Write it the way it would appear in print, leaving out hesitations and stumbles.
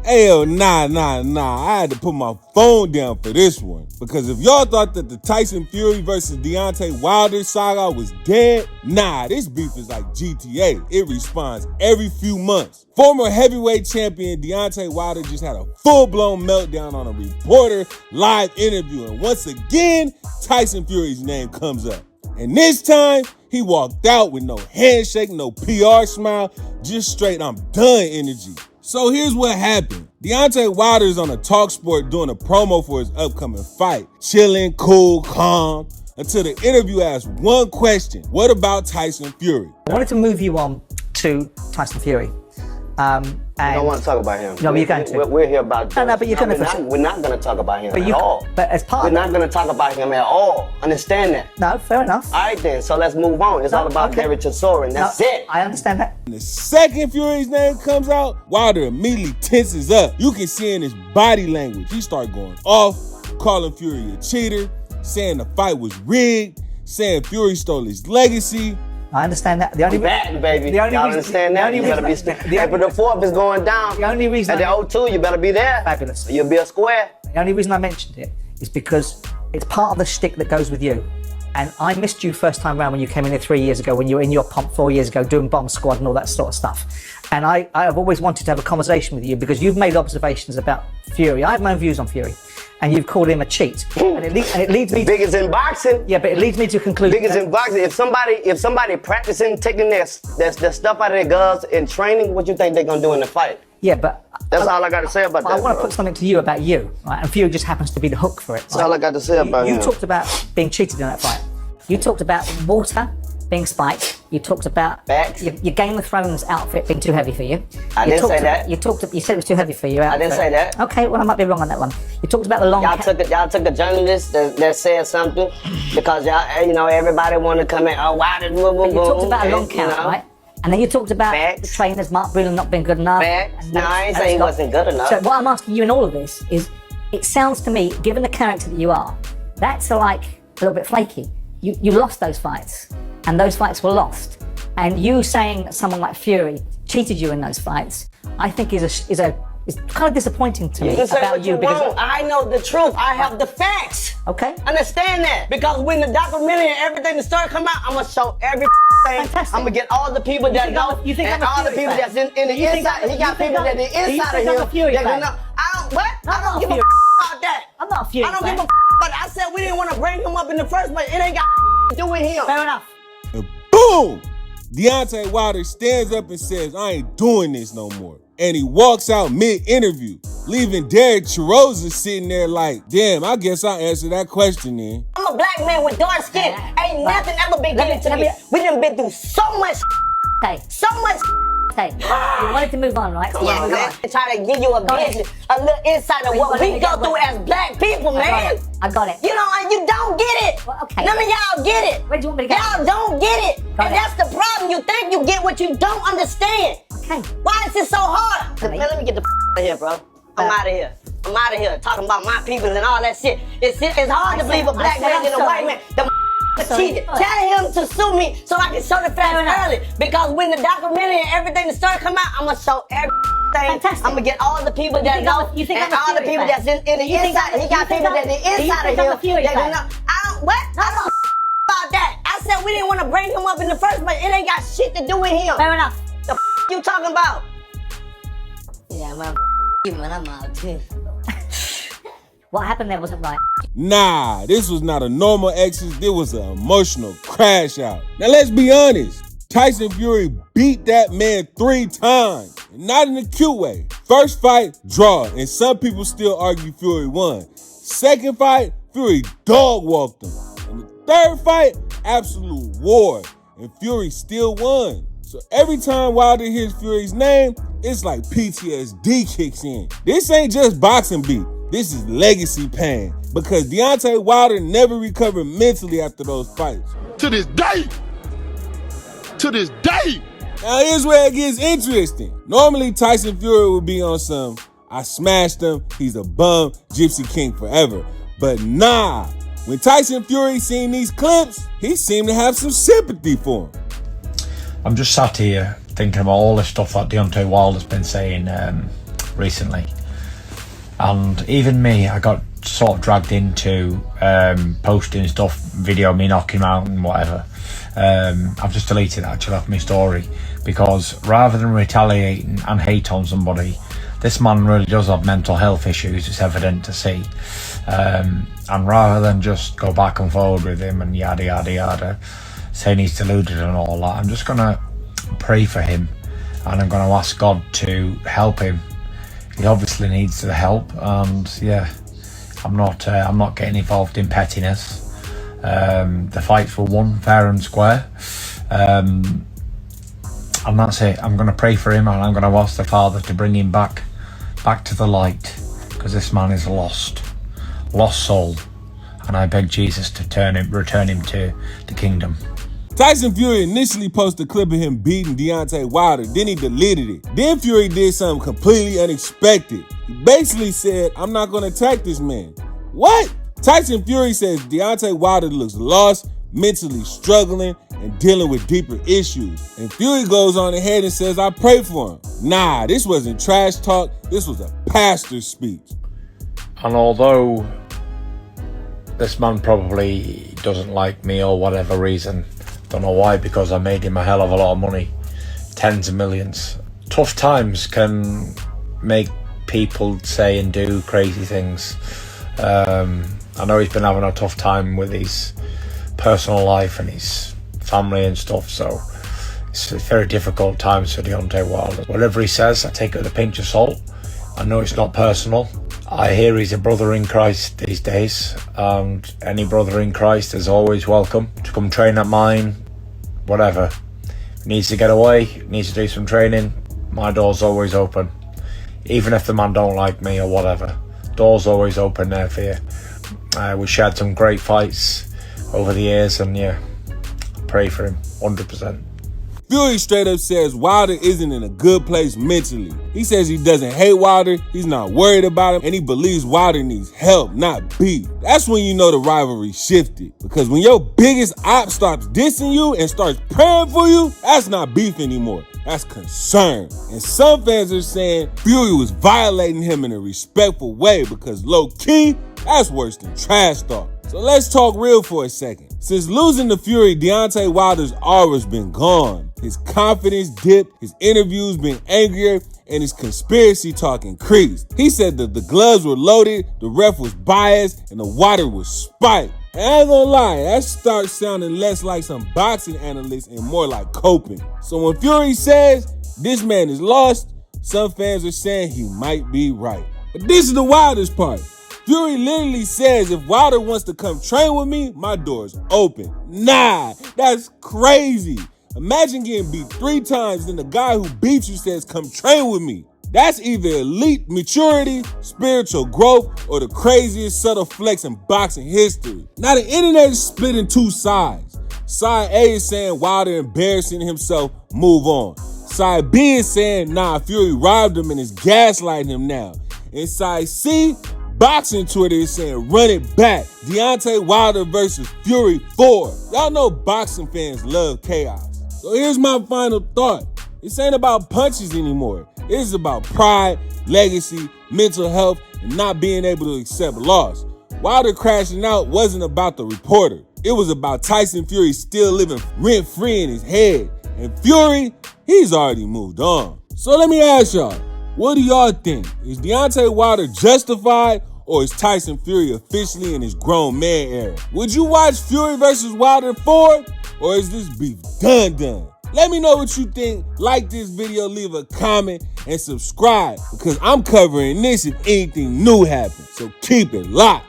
Ayo, nah. I had to put my phone down for this one. Because if y'all thought that the Tyson Fury versus Deontay Wilder saga was dead, nah, this beef is like GTA. It respawns every few months. Former heavyweight champion Deontay Wilder just had a full-blown meltdown on a reporter live interview. And once again, Tyson Fury's name comes up. And this time, he walked out with no handshake, no PR smile, just straight I'm done energy. So here's what happened. Deontay Wilder is on a TalkSports doing a promo for his upcoming fight. Chilling, cool, calm, until the interview asked one question. What about Tyson Fury? I wanted to move you on to Tyson Fury. I don't want to talk about him. No, you're going to. We're here about. No, but you're going to. We're not going to talk about him at all. But as part we're not going to talk about him at all. Understand that? No, fair enough. All right then. So let's move on. It's all about heritage soaring. That's it. I understand that. And the second Fury's name comes out, Wilder immediately tenses up. You can see in his body language. He started going off, calling Fury a cheater, saying the fight was rigged, saying Fury stole his legacy. I understand that. The only back, baby. Y'all understand that? You better be. If the fourth is going down, the only reason at the O2, you better be there. Fabulous. You'll be a square. The only reason I mentioned it is because it's part of the shtick that goes with you. And I missed you first time round when you came in here 3 years ago, when you were in your pomp 4 years ago doing Bomb Squad and all that sort of stuff. And I have always wanted to have a conversation with you because you've made observations about Fury. I have my own views on Fury. And you've called him a cheat. And it leads me biggest in boxing. Yeah, but it leads me to conclude. Biggest in boxing. If somebody practicing stuff out of their gloves in training, what you think they're gonna do in the fight? Yeah, but that's all I got to say about that. I want to put something to you about you, right? And Fury just happens to be the hook for it. That's all I got to say about him. You talked about being cheated in that fight. You talked about water being spiked. You talked about your Game of Thrones outfit being too heavy for you. I didn't say that. You said it was too heavy for you. I didn't say that. Okay, well I might be wrong on that one. You talked about the long. Y'all took a journalist that said something because y'all, everybody want to come in. Oh, why did boom? You talked about a long count, right? And then you talked about the trainers, Mark Breland not being good enough. No, I ain't saying he wasn't good enough. So what I'm asking you in all of this is, it sounds to me, given the character that you are, that's like a little bit flaky. You lost those fights, and those fights were lost. And you saying that someone like Fury cheated you in those fights, I think is kind of disappointing to me about you. Because I know the truth. I have the facts. Okay. Understand that? Because when the documentary and everything starts coming out, I'm gonna show everything. Fantastic. I'm gonna get all the people that know, and all the people that's in the inside. He got people that the inside of him. I don't give a about that. I'm not a Fury fan. I don't give a but I said we didn't want to bring him up in the first place. It ain't got to do with him. Fair enough. And boom! Deontay Wilder stands up and says, I ain't doing this no more. And he walks out mid-interview, leaving Derek Chiroza sitting there like, damn, I guess I'll answer that question then. I'm a black man with dark skin. Ain't nothing ever been given to me. We done been through so much. So much. You wanted to move on, right? Come on, man. Try to give you a little insight of what we go through as black people, man. I got it. You know, and you don't get it. Well, okay. None of y'all get it. Where do you want me to go? Y'all don't get it. And that's the problem. You think you get what you don't understand. Okay. Why is it so hard? Man, let me get the out of here, bro. I'm out of here. I'm out of here. Talking about my people and all that shit. It's hard to believe a black man and a white man. Cheated. Tell him to sue me so I can show the facts early. Because when the documentary and everything starts coming out, I'm gonna show everything. Fantastic. I'm gonna get all the people that know, and all the people that's in the inside. He got people that the inside of him. That know. I don't about that. I said we didn't want to bring him up in the first place. It ain't got shit to do with him. Fair enough. The you talking about? Yeah, man, I'm out too. What happened there wasn't right. Nah, this was not a normal exit. This was an emotional crash out. Now let's be honest. Tyson Fury beat that man 3 times. And not in a cute way. First fight, draw. And some people still argue Fury won. Second fight, Fury dog walked him. And the third fight, absolute war. And Fury still won. So every time Wilder hears Fury's name, it's like PTSD kicks in. This ain't just boxing beat. This is legacy pain. Because Deontay Wilder never recovered mentally after those fights. To this day. Now here's where it gets interesting. Normally Tyson Fury would be on some, I smashed him, he's a bum, Gypsy King forever. But nah, when Tyson Fury seen these clips, he seemed to have some sympathy for him. I'm just sat here thinking about all the stuff that Deontay Wilder's been saying recently. And even me, I got sort of dragged into posting stuff, video me knocking him out and whatever. I've just deleted it actually off my story, because rather than retaliating and hate on somebody, this man really does have mental health issues, it's evident to see. And rather than just go back and forward with him and yada yada yada, saying he's deluded and all that, I'm just going to pray for him, and I'm going to ask God to help him. He obviously needs the help, and yeah, I'm not getting involved in pettiness. The fights were won fair and square, and that's it. I'm going to pray for him, and I'm going to ask the Father to bring him back to the light, because this man is a lost soul, and I beg Jesus to return him to the kingdom. Tyson Fury initially posted a clip of him beating Deontay Wilder, then he deleted it. Then Fury did something completely unexpected. He basically said, "I'm not going to attack this man." What? Tyson Fury says Deontay Wilder looks lost, mentally struggling, and dealing with deeper issues. And Fury goes on ahead and says, "I pray for him." Nah, this wasn't trash talk. This was a pastor's speech. And although this man probably doesn't like me or whatever reason, don't know why, because I made him a hell of a lot of money, tens of millions. Tough times can make people say and do crazy things. I know he's been having a tough time with his personal life and his family and stuff, so it's very difficult times for Deontay Wilder. Whatever he says, I take it with a pinch of salt. I know it's not personal. I hear he's a brother in Christ these days, and any brother in Christ is always welcome to come train at mine, whatever. If he needs to get away, needs to do some training, my door's always open. Even if the man don't like me or whatever, door's always open there for you. We shared some great fights over the years, and yeah, pray for him, 100%. Fury straight up says Wilder isn't in a good place mentally. He says he doesn't hate Wilder, he's not worried about him, and he believes Wilder needs help, not beef. That's when you know the rivalry shifted. Because when your biggest op starts dissing you and starts praying for you, that's not beef anymore. That's concern. And some fans are saying Fury was violating him in a respectful way, because low-key, that's worse than trash talk. So let's talk real for a second. Since losing to Fury, Deontay Wilder's aura's been gone. His confidence dipped, his interviews been angrier, and his conspiracy talk increased. He said that the gloves were loaded, the ref was biased, and the water was spiked. And I ain't gonna lie, that starts sounding less like some boxing analyst and more like coping. So when Fury says this man is lost, some fans are saying he might be right. But this is the wildest part. Fury literally says if Wilder wants to come train with me, my door's open. Nah, that's crazy. Imagine getting beat 3 times, then the guy who beats you says come train with me. That's either elite maturity, spiritual growth, or the craziest subtle flex in boxing history. Now the internet is split in 2 sides. Side A is saying Wilder embarrassing himself, move on. Side B is saying nah, Fury robbed him and is gaslighting him now. And side C, boxing Twitter is saying run it back. Deontay Wilder versus Fury 4. Y'all know boxing fans love chaos. So here's my final thought. This ain't about punches anymore. It's about pride, legacy, mental health, and not being able to accept loss. Wilder crashing out wasn't about the reporter. It was about Tyson Fury still living rent-free in his head. And Fury, he's already moved on. So let me ask y'all, what do y'all think? Is Deontay Wilder justified, or is Tyson Fury officially in his grown man era? Would you watch Fury versus Wilder 4, or is this beef done? Let me know what you think. Like this video, leave a comment, and subscribe, because I'm covering this if anything new happens. So keep it locked.